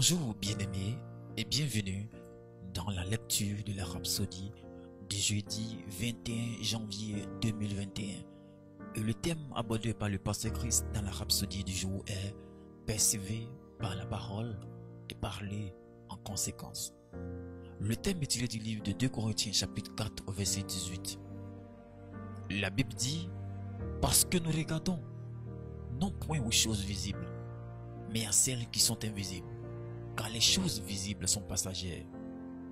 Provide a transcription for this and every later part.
Bonjour bien-aimés et bienvenue dans la lecture de la Rhapsodie du jeudi 21 janvier 2021. Et le thème abordé par le pasteur Christ dans la Rhapsodie du jour est « Persévérer par la parole et parler en conséquence ». Le thème est tiré du livre de 2 Corinthiens chapitre 4 au verset 18. La Bible dit « Parce que nous regardons non point aux choses visibles, mais à celles qui sont invisibles. Car les choses visibles sont passagères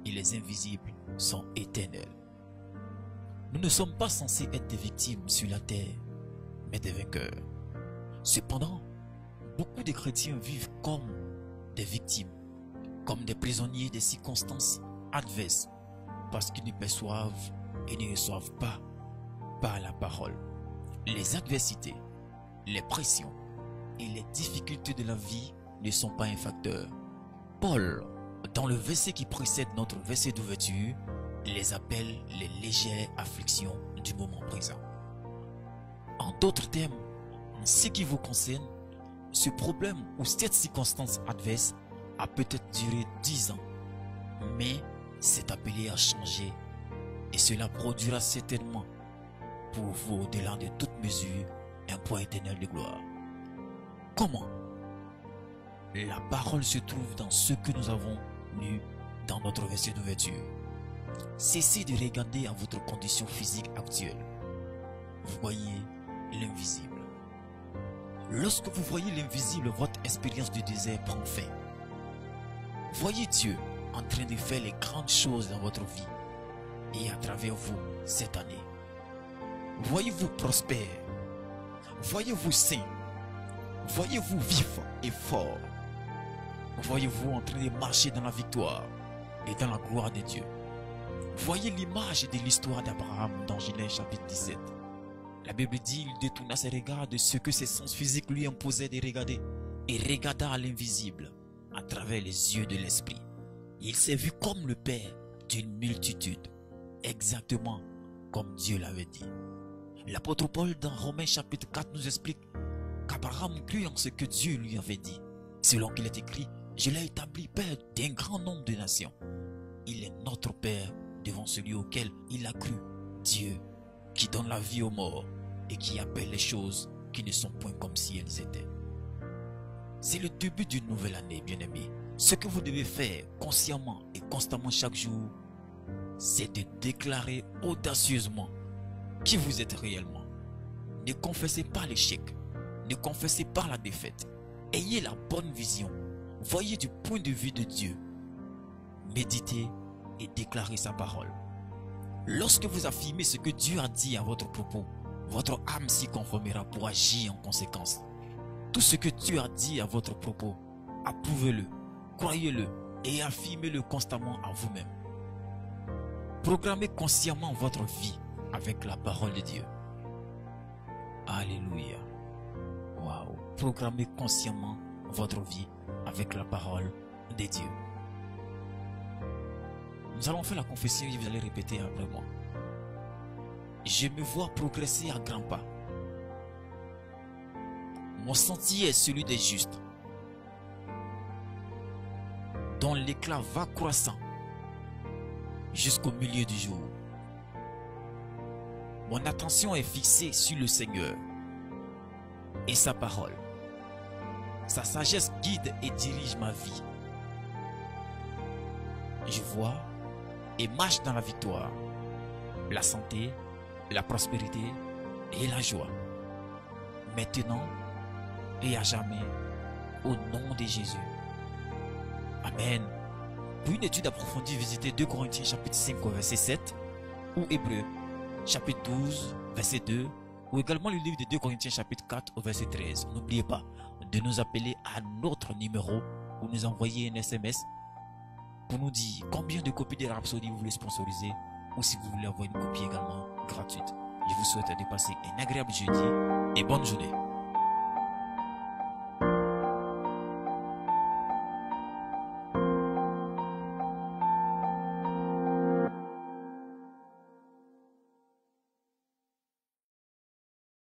et les invisibles sont éternelles. » Nous ne sommes pas censés être des victimes sur la terre, mais des vainqueurs. Cependant, beaucoup de chrétiens vivent comme des victimes, comme des prisonniers des circonstances adverses, parce qu'ils ne perçoivent et ne reçoivent pas par la parole. Les adversités, les pressions et les difficultés de la vie ne sont pas un facteur. Paul, dans le verset qui précède notre verset d'ouverture, les appelle les légères afflictions du moment présent. En d'autres termes, en ce qui vous concerne, ce problème ou cette circonstance adverse a peut-être duré 10 ans, mais c'est appelé à changer et cela produira certainement pour vous au-delà de toute mesure un point éternel de gloire. Comment? La parole se trouve dans ce que nous avons lu dans notre verset d'ouverture. Cessez de regarder à votre condition physique actuelle. Vous voyez l'invisible. Lorsque vous voyez l'invisible, votre expérience du désert prend fin. Voyez Dieu en train de faire les grandes choses dans votre vie et à travers vous cette année. Voyez-vous prospère. Voyez-vous saint. Voyez-vous vif et fort. Voyez-vous en train de marcher dans la victoire et dans la gloire de Dieu. Voyez l'image de l'histoire d'Abraham dans Genèse chapitre 17. La Bible dit il détourna ses regards de ce que ses sens physiques lui imposaient de regarder et regarda à l'invisible à travers les yeux de l'esprit. Il s'est vu comme le père d'une multitude, exactement comme Dieu l'avait dit. L'apôtre Paul dans Romains chapitre 4 nous explique qu'Abraham crut en ce que Dieu lui avait dit. Selon qu'il est écrit, je l'ai établi père d'un grand nombre de nations. Il est notre père devant celui auquel il a cru, Dieu, qui donne la vie aux morts et qui appelle les choses qui ne sont point comme si elles étaient. C'est le début d'une nouvelle année, bien-aimés. Ce que vous devez faire consciemment et constamment chaque jour, c'est de déclarer audacieusement qui vous êtes réellement. Ne confessez pas l'échec. Ne confessez pas la défaite. Ayez la bonne vision. Voyez du point de vue de Dieu. Méditez et déclarez sa parole. Lorsque vous affirmez ce que Dieu a dit à votre propos, votre âme s'y conformera pour agir en conséquence. Tout ce que Dieu a dit à votre propos, approuvez-le, croyez-le et affirmez-le constamment à vous-même. Programmez consciemment votre vie avec la parole de Dieu. Alléluia. Waouh. Programmez consciemment votre vie avec la parole de Dieu. Nous allons faire la confession et vous allez répéter après moi. Je me vois progresser à grands pas. Mon sentier est celui des justes, dont l'éclat va croissant jusqu'au milieu du jour. Mon attention est fixée sur le Seigneur et sa parole. Sa sagesse guide et dirige ma vie. Je vois et marche dans la victoire, la santé, la prospérité et la joie. Maintenant et à jamais, au nom de Jésus. Amen. Pour une étude approfondie, visitez 2 Corinthiens chapitre 5 verset 7 ou Hébreux chapitre 12 verset 2 ou également le livre de 2 Corinthiens chapitre 4 au verset 13. N'oubliez pas de nous appeler à notre numéro ou nous envoyer un SMS pour nous dire combien de copies de Rhapsodie vous voulez sponsoriser ou si vous voulez avoir une copie également gratuite. Je vous souhaite de passer un agréable jeudi et bonne journée.